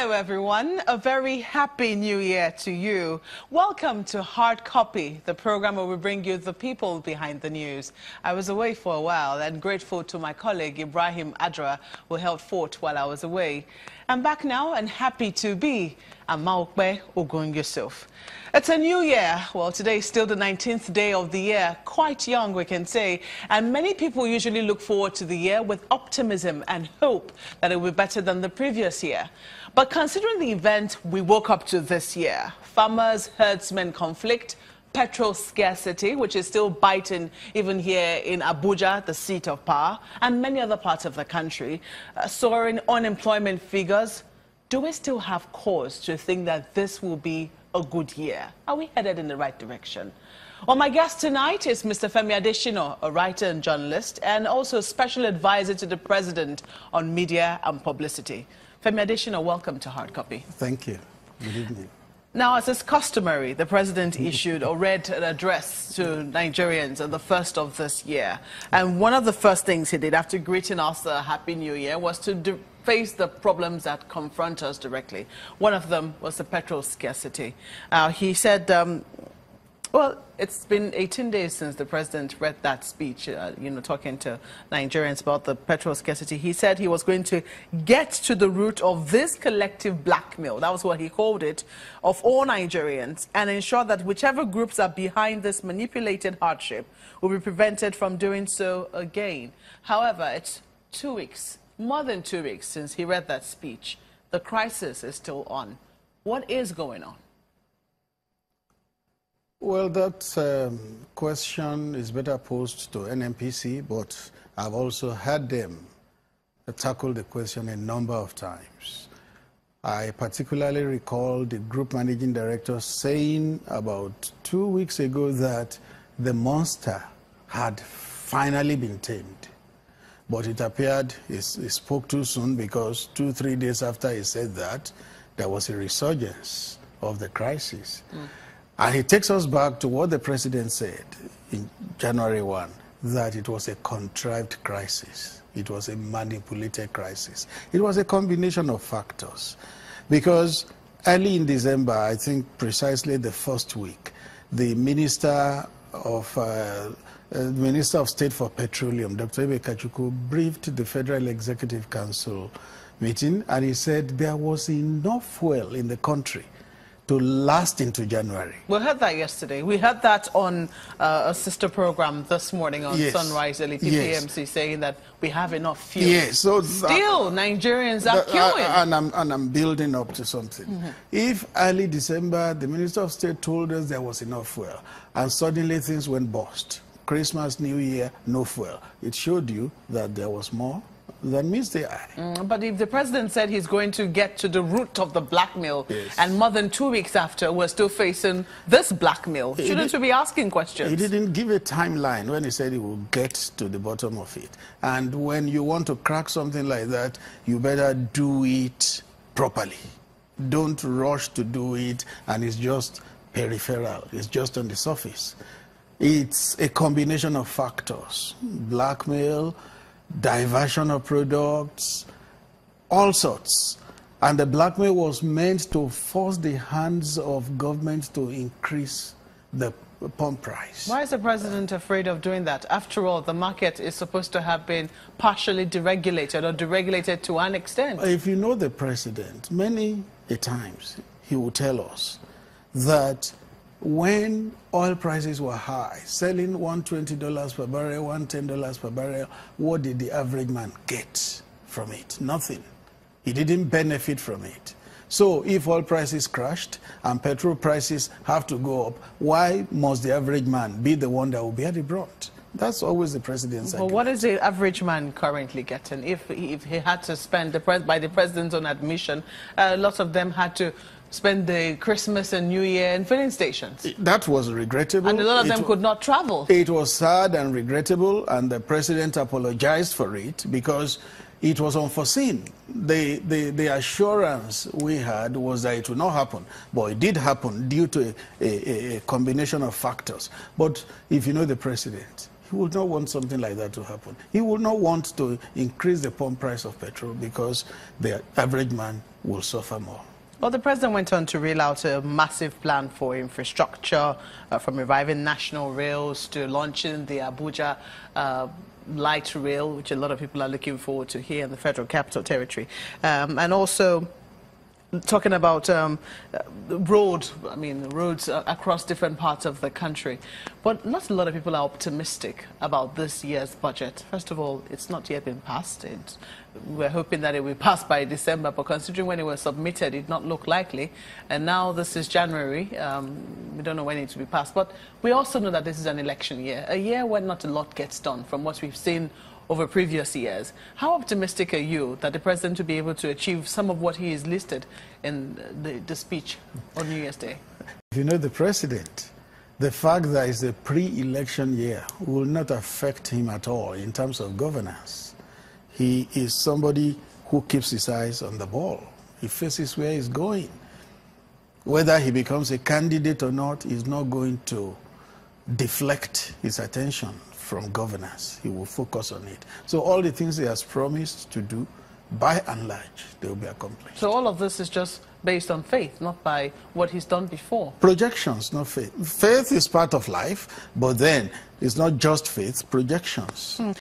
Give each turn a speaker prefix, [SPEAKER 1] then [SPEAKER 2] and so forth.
[SPEAKER 1] Hello everyone, a very happy new year to you. Welcome to Hard Copy, the program where we bring you the people behind the news. I was away for a while and grateful to my colleague Ibrahim Adra who held fort while I was away. I'm back now and happy to be Amaokbe Ogun Yusuf. It's a new year. Well, today is still the 19th day of the year, quite young we can say, and many people usually look forward to the year with optimism and hope that it will be better than the previous year. But considering the event we woke up to this year, farmers-herdsmen conflict, petrol scarcity, which is still biting even here in Abuja, the seat of power, and many other parts of the country, soaring unemployment figures, do we still have cause to think that this will be a good year? Are we headed in the right direction? Well, my guest tonight is Mr. Femi Adesina, a writer and journalist, and also special advisor to the president on media and publicity. Femi Adesina, welcome to Hard Copy.
[SPEAKER 2] Thank you. Good evening.
[SPEAKER 1] Now, as is customary, the president issued or read an address to Nigerians on the first of this year. And one of the first things he did after greeting us a Happy New Year was to face the problems that confront us directly. One of them was the petrol scarcity. He said, well, it's been 18 days since the president read that speech, talking to Nigerians about the petrol scarcity. He said he was going to get to the root of this collective blackmail, that was what he called it, of all Nigerians, and ensure that whichever groups are behind this manipulated hardship will be prevented from doing so again. However, it's 2 weeks, more than 2 weeks since he read that speech. The crisis is still on. What is going on?
[SPEAKER 2] Well, that question is better posed to NNPC, but I've also had them tackle the question a number of times. I particularly recall the group managing director saying about 2 weeks ago that the monster had finally been tamed. But it appeared he spoke too soon, because 2-3 days after he said that, there was a resurgence of the crisis. And he takes us back to what the president said in January 1, that it was a contrived crisis. It was a manipulated crisis. It was a combination of factors. Because early in December, I think precisely the first week, the Minister of State for Petroleum, Dr. Ebe Kachuku, briefed the Federal Executive Council meeting, and he said there was enough fuel in the country to last into January.
[SPEAKER 1] We heard that yesterday. We heard that on a sister program this morning on Sunrise Elite PMC, saying that we have enough fuel.
[SPEAKER 2] Yes, so
[SPEAKER 1] still Nigerians are queuing.
[SPEAKER 2] And I'm building up to something. If early December the Minister of State told us there was enough fuel, and suddenly things went bust, Christmas, New Year, no fuel, it showed you that there was more than meets the eye.
[SPEAKER 1] But if the president said he's going to get to the root of the blackmail, and more than 2 weeks after we're still facing this blackmail, shouldn't we be asking questions?
[SPEAKER 2] He didn't give a timeline when he said he will get to the bottom of it. And when you want to crack something like that, you better do it properly. Don't rush to do it, and it's just peripheral. It's just on the surface. It's a combination of factors: blackmail, diversion of products, all sorts. And the blackmail was meant to force the hands of government to increase the pump price.
[SPEAKER 1] Why is the president afraid of doing that? After all, the market is supposed to have been partially deregulated, or deregulated to an extent.
[SPEAKER 2] If you know the president, many a times he will tell us that when oil prices were high, selling $120 per barrel, $110 per barrel, what did the average man get from it? Nothing. He didn't benefit from it. So if oil prices crashed and petrol prices have to go up, why must the average man be the one that will bear the brunt? That's always the president's argument.
[SPEAKER 1] But what is the average man currently getting? If he had to spend, by the president's own admission, lots of them had to spend the Christmas and New Year in filling stations.
[SPEAKER 2] That was regrettable.
[SPEAKER 1] And a lot of them could not travel.
[SPEAKER 2] It was sad and regrettable, and the president apologized for it because it was unforeseen. The assurance we had was that it would not happen, but it did happen due to a combination of factors. But if you know the president, He would not want something like that to happen. He would not want to increase the pump price of petrol because the average man will suffer more.
[SPEAKER 1] Well, the president went on to reel out a massive plan for infrastructure, from reviving national rails to launching the Abuja light rail, which a lot of people are looking forward to here in the Federal Capital Territory, and also talking about roads across different parts of the country. But not a lot of people are optimistic about this year's budget. First of all, it's not yet been passed. We're hoping that it will pass by December, but considering when it was submitted, it did not look likely. And now this is January. We don't know when it will be passed. But we also know that this is an election year, a year when not a lot gets done from what we've seen over previous years. How optimistic are you that the president will be able to achieve some of what he is listed in the speech on New Year's Day?
[SPEAKER 2] If you know the president, the fact that it's a pre-election year will not affect him at all in terms of governance. He is somebody who keeps his eyes on the ball. He faces where he's going. Whether he becomes a candidate or not is not going to deflect his attention from governance. He will focus on it. So all the things he has promised to do, by and large, they will be accomplished.
[SPEAKER 1] So all of this is just based on faith, not by what he's done before?
[SPEAKER 2] Projections, not faith. Faith is part of life, but then it's not just faith, projections.